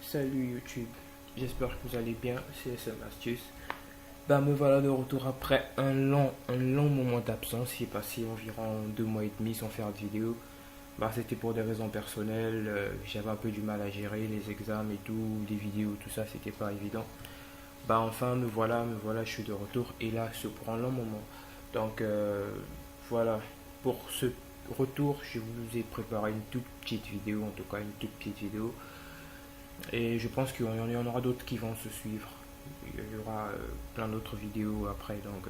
Salut YouTube, j'espère que vous allez bien, c'est SM Astuce. Me voilà de retour après un long moment d'absence. J'ai passé environ 2 mois et demi sans faire de vidéo. C'était pour des raisons personnelles, j'avais un peu du mal à gérer les examens et tout, les vidéos, tout ça, c'était pas évident. Enfin me voilà, je suis de retour et là c'est pour un long moment. Donc voilà, pour ce retour, je vous ai préparé une toute petite vidéo, en tout cas une toute petite vidéo. Et je pense qu'il y en aura d'autres qui vont se suivre. Il y aura plein d'autres vidéos après. Donc,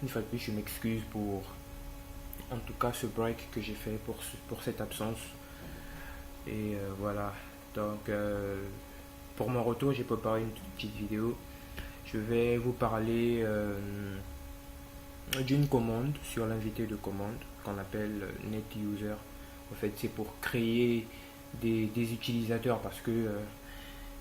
une fois de plus, je m'excuse pour, en tout cas, ce break que j'ai fait pour cette absence. Et voilà. Donc, pour mon retour, j'ai préparé une toute petite vidéo. Je vais vous parler d'une commande sur l'invité de commande qu'on appelle NetUser. En fait, c'est pour créer des utilisateurs parce que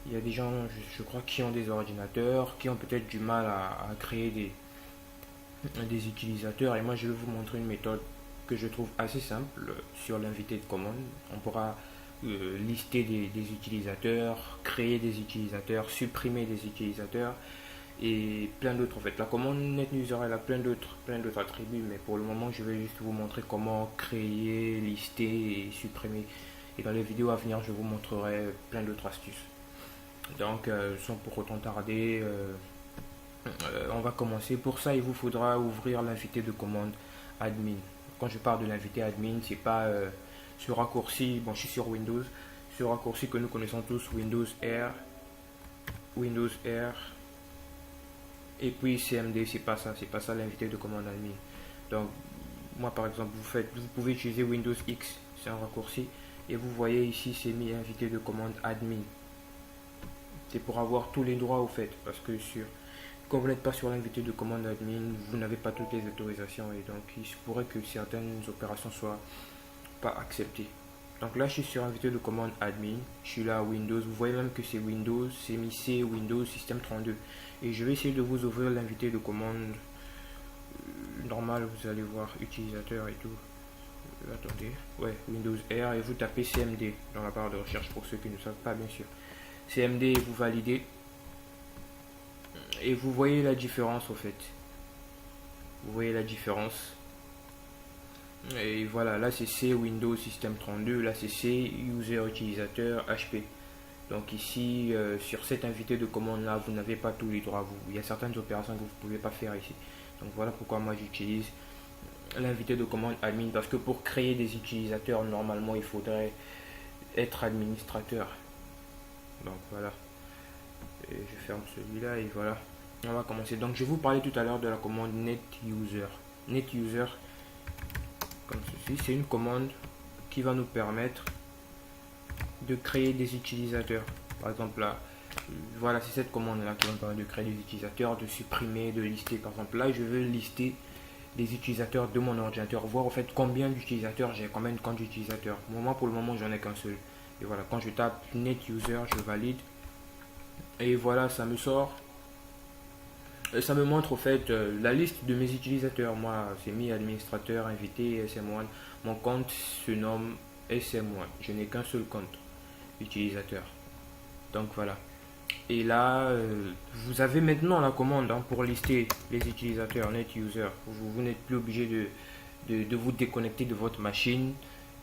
il y a des gens, je crois, qui ont des ordinateurs, qui ont peut-être du mal à créer des utilisateurs. Et moi, je vais vous montrer une méthode que je trouve assez simple sur l'invité de commande. On pourra lister des utilisateurs, créer des utilisateurs, supprimer des utilisateurs et plein d'autres. En fait, la commande NetUser, elle a plein d'autres attributs, mais pour le moment, je vais juste vous montrer comment créer, lister et supprimer. Et dans les vidéos à venir, je vous montrerai plein d'autres astuces. Donc, sans pour autant tarder, on va commencer. Pour ça, il vous faudra ouvrir l'invité de commande admin. Quand je parle de l'invité admin, c'est pas ce raccourci. Bon, je suis sur Windows. Ce raccourci que nous connaissons tous, Windows R, et puis CMD. C'est pas ça l'invité de commande admin. Donc, moi par exemple, vous pouvez utiliser Windows X, c'est un raccourci, et vous voyez ici, c'est mis invité de commande admin. C'est pour avoir tous les droits au fait, parce que quand vous n'êtes pas sur l'invité de commande admin, vous n'avez pas toutes les autorisations et donc il se pourrait que certaines opérations soient pas acceptées. Donc là, je suis sur invité de commande admin, je suis là à Windows, vous voyez même que c'est Windows, c'est mis C, Windows, système 32. Et je vais essayer de vous ouvrir l'invité de commande normal, vous allez voir utilisateur et tout. Attendez, ouais, Windows R et vous tapez CMD dans la barre de recherche pour ceux qui ne savent pas bien sûr. CMD, vous validez et vous voyez la différence au fait. Vous voyez la différence. Et voilà, là c'est C Windows System 32, là c'est C User Utilisateur HP. Donc ici, sur cet invité de commande là, vous n'avez pas tous les droits. Il y a certaines opérations que vous ne pouvez pas faire ici. Donc voilà pourquoi moi j'utilise l'invité de commande admin. Parce que pour créer des utilisateurs, normalement il faudrait être administrateur. Donc voilà, et je ferme celui-là et voilà, on va commencer. Donc je vous parlais tout à l'heure de la commande NetUser. NetUser, comme ceci, c'est une commande qui va nous permettre de créer des utilisateurs. Par exemple là, voilà, c'est cette commande là qui va nous permettre de créer des utilisateurs, de supprimer, de lister. Par exemple là, je veux lister des utilisateurs de mon ordinateur, voir en fait combien d'utilisateurs j'ai, combien de comptes d'utilisateurs. Moi pour le moment j'en ai qu'un seul. Et voilà, quand je tape NetUser, je valide. Et voilà, ça me sort. Ça me montre au fait la liste de mes utilisateurs. Moi, c'est mis administrateur, invité, SM1. Mon compte se nomme SM1. Je n'ai qu'un seul compte utilisateur. Donc voilà. Et là, vous avez maintenant la commande pour lister les utilisateurs NetUser. Vous n'êtes plus obligé de vous déconnecter de votre machine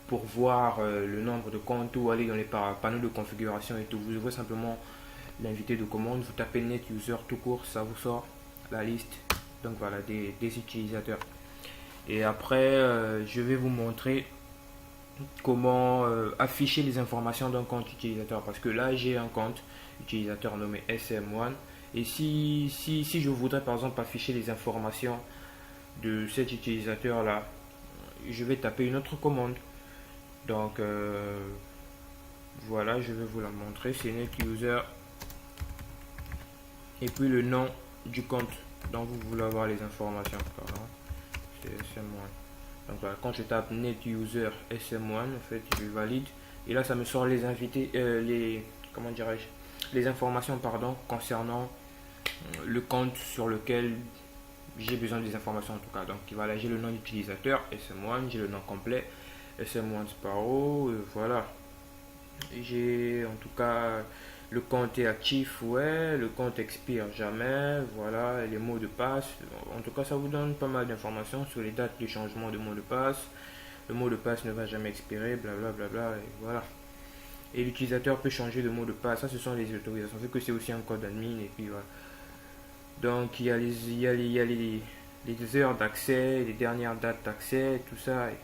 pour voir le nombre de comptes ou aller dans les panneaux de configuration et tout. Vous ouvrez simplement l'invité de commande, vous tapez NetUser tout court, ça vous sort la liste. Donc voilà, des utilisateurs. Et après, je vais vous montrer comment afficher les informations d'un compte utilisateur. Parce que là, j'ai un compte utilisateur nommé SM1. Et si je voudrais par exemple afficher les informations de cet utilisateur là, je vais taper une autre commande. Donc voilà, je vais vous la montrer. C'est NetUser et puis le nom du compte dont vous voulez avoir les informations. C'est SM1. Donc voilà, quand je tape NetUser SM1, en fait, je valide et là ça me sort les invités, les informations pardon concernant le compte sur lequel j'ai besoin des informations en tout cas. Donc voilà, j'ai le nom d'utilisateur, SM1, j'ai le nom complet, SM1 Sparrow, voilà. J'ai en tout cas le compte est actif, ouais, le compte expire jamais, voilà, les mots de passe. En tout cas, ça vous donne pas mal d'informations sur les dates de changement de mot de passe. Le mot de passe ne va jamais expirer, blablabla, et voilà. Et l'utilisateur peut changer de mot de passe. Ça, ce sont les autorisations. Vu que c'est aussi un code admin, et puis voilà. Donc, les heures d'accès, les dernières dates d'accès, tout ça. Et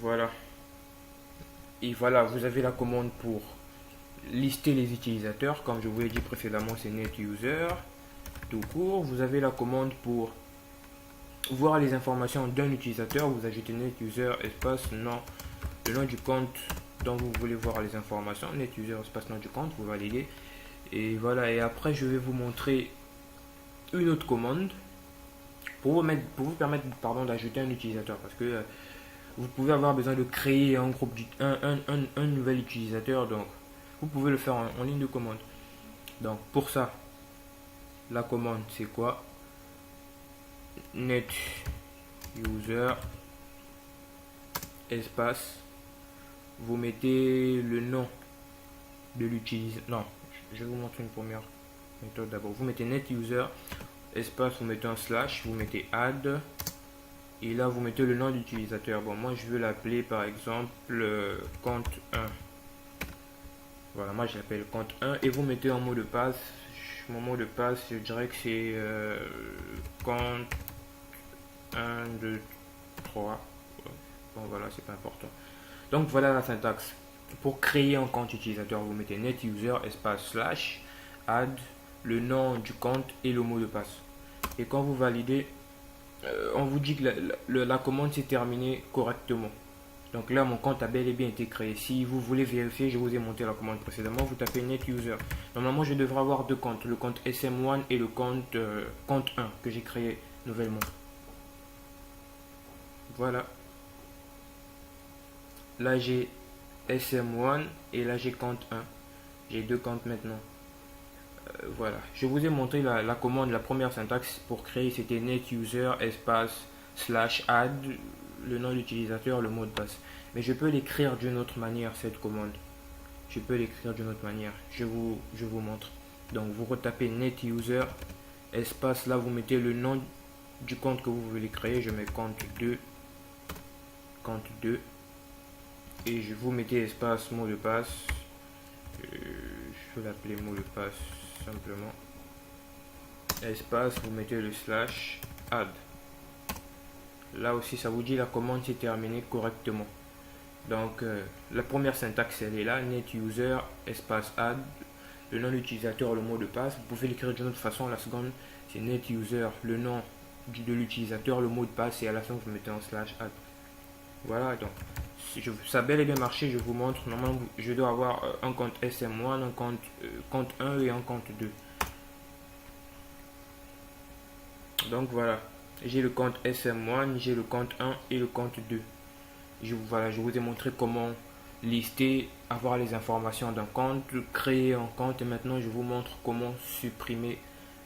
voilà. Et voilà, vous avez la commande pour lister les utilisateurs. Comme je vous l'ai dit précédemment, c'est NetUser. Tout court. Vous avez la commande pour voir les informations d'un utilisateur. Vous ajoutez NetUser espace nom, le nom du compte dont vous voulez voir les informations. NetUser espace nom du compte. Vous validez. Et voilà. Et après, je vais vous montrer une autre commande pour vous permettre d'ajouter un utilisateur. Parce que vous pouvez avoir besoin de créer un groupe, un nouvel utilisateur. Donc, vous pouvez le faire en ligne de commande. Donc, pour ça, la commande, c'est quoi? Net user espace, vous mettez le nom de l'utilisateur. Non, je vais vous montrer une première méthode d'abord. Vous mettez net user espace, vous mettez un slash, vous mettez add. Et là, vous mettez le nom d'utilisateur. Bon, moi, je veux l'appeler, par exemple, compte 1. Voilà, moi, je l'appelle compte 1. Et vous mettez un mot de passe. Mon mot de passe, je dirais que c'est compte 1, 2, 3. Bon, voilà, c'est pas important. Donc, voilà la syntaxe. Pour créer un compte utilisateur, vous mettez netuser espace slash add, le nom du compte et le mot de passe. Et quand vous validez, on vous dit que la commande s'est terminée correctement. Donc là, mon compte a bel et bien été créé. Si vous voulez vérifier, je vous ai monté la commande précédemment, vous tapez NetUser. Normalement, je devrais avoir deux comptes, le compte SM1 et le compte 1 que j'ai créé nouvellement. Voilà. Là, j'ai SM1 et là, j'ai compte 1. J'ai deux comptes maintenant. Voilà. Je vous ai montré la commande, la première syntaxe pour créer, c'était NetUser espace slash add, le nom d'utilisateur, le mot de passe. Mais je peux l'écrire d'une autre manière, cette commande. Je peux l'écrire d'une autre manière. Je vous montre. Donc, vous retapez NetUser, espace, là, vous mettez le nom du compte que vous voulez créer. Je mets compte 2. Et je vous mettez espace, mot de passe. Je vais l'appeler mot de passe, simplement. Espace, vous mettez le slash add. Là aussi, ça vous dit la commande s'est terminée correctement. Donc, la première syntaxe, elle est là, NetUser, espace add, le nom de l'utilisateur, le mot de passe. Vous pouvez l'écrire d'une autre façon. La seconde, c'est NetUser, le nom de l'utilisateur, le mot de passe, et à la fin, vous mettez un slash add. Voilà, donc, ça a bel et bien marché, je vous montre. Normalement, je dois avoir un compte SM1, un compte 1 et un compte 2. Donc, voilà. J'ai le compte SM1, j'ai le compte 1 et le compte 2. Je vous ai montré comment lister, avoir les informations d'un compte, créer un compte, et maintenant je vous montre comment supprimer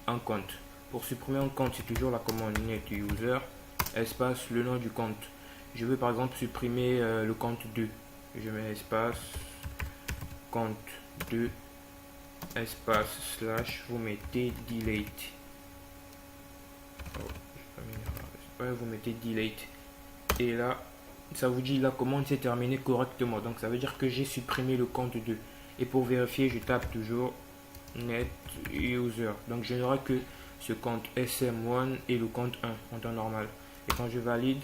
un compte. Pour supprimer un compte, c'est toujours la commande NetUser, espace, le nom du compte. Je veux par exemple supprimer le compte 2. Je mets espace, compte 2, espace, slash, vous mettez delete. Vous mettez delete. Et là, ça vous dit la commande s'est terminée correctement. Donc ça veut dire que j'ai supprimé le compte 2. Et pour vérifier, je tape toujours NetUser. Donc je n'aurai que ce compte SM1 et le compte 1 en temps normal. Et quand je valide,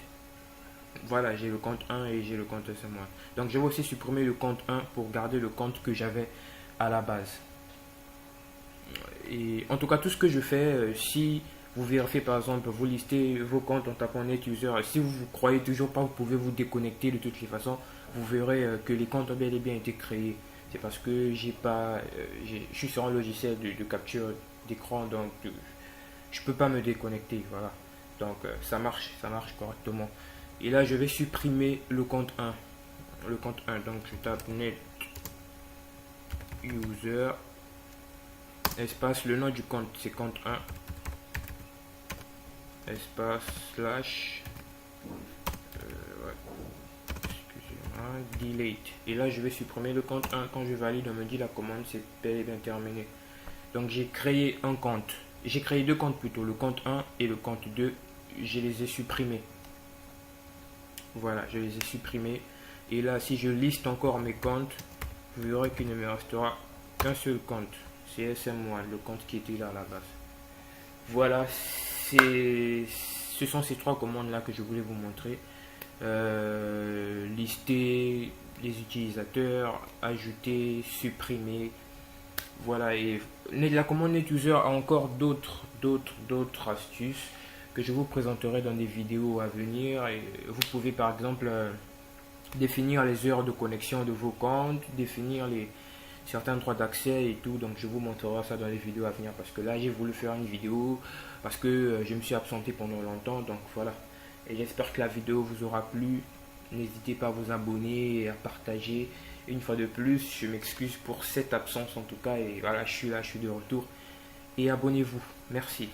voilà, j'ai le compte 1 et j'ai le compte SM1. Donc je vais aussi supprimer le compte 1 pour garder le compte que j'avais à la base. Et en tout cas, tout ce que je fais, si vous vérifiez par exemple, vous listez vos comptes en tapant NetUser. Si vous ne croyez toujours pas, vous pouvez vous déconnecter de toutes les façons. Vous verrez que les comptes ont bel et bien été créés. C'est parce que je suis sur un logiciel de capture d'écran, donc je ne peux pas me déconnecter. Voilà. Donc ça marche correctement. Et là, je vais supprimer le compte 1. Le compte 1. Donc je tape NetUser espace, le nom du compte c'est compte 1, espace, slash, ouais, excusez-moi, delete. Et là je vais supprimer le compte 1. Quand je valide, on me dit la commande c'est bel et bien terminée. Donc j'ai créé un compte. J'ai créé deux comptes plutôt, le compte 1 et le compte 2. Je les ai supprimés. Voilà, je les ai supprimés. Et là, si je liste encore mes comptes, vous verrez qu'il ne me restera qu'un seul compte. C'est SM1, le compte qui était là à la base. Voilà, ce sont ces trois commandes-là que je voulais vous montrer. Lister les utilisateurs, ajouter, supprimer. Voilà, et la commande NetUser a encore d'autres astuces que je vous présenterai dans des vidéos à venir. Et vous pouvez par exemple définir les heures de connexion de vos comptes, définir certains droits d'accès et tout. Donc je vous montrerai ça dans les vidéos à venir, parce que là j'ai voulu faire une vidéo parce que je me suis absenté pendant longtemps. Donc voilà, et j'espère que la vidéo vous aura plu. N'hésitez pas à vous abonner et à partager. Une fois de plus, je m'excuse pour cette absence en tout cas, et voilà, je suis là, je suis de retour, et abonnez-vous. Merci.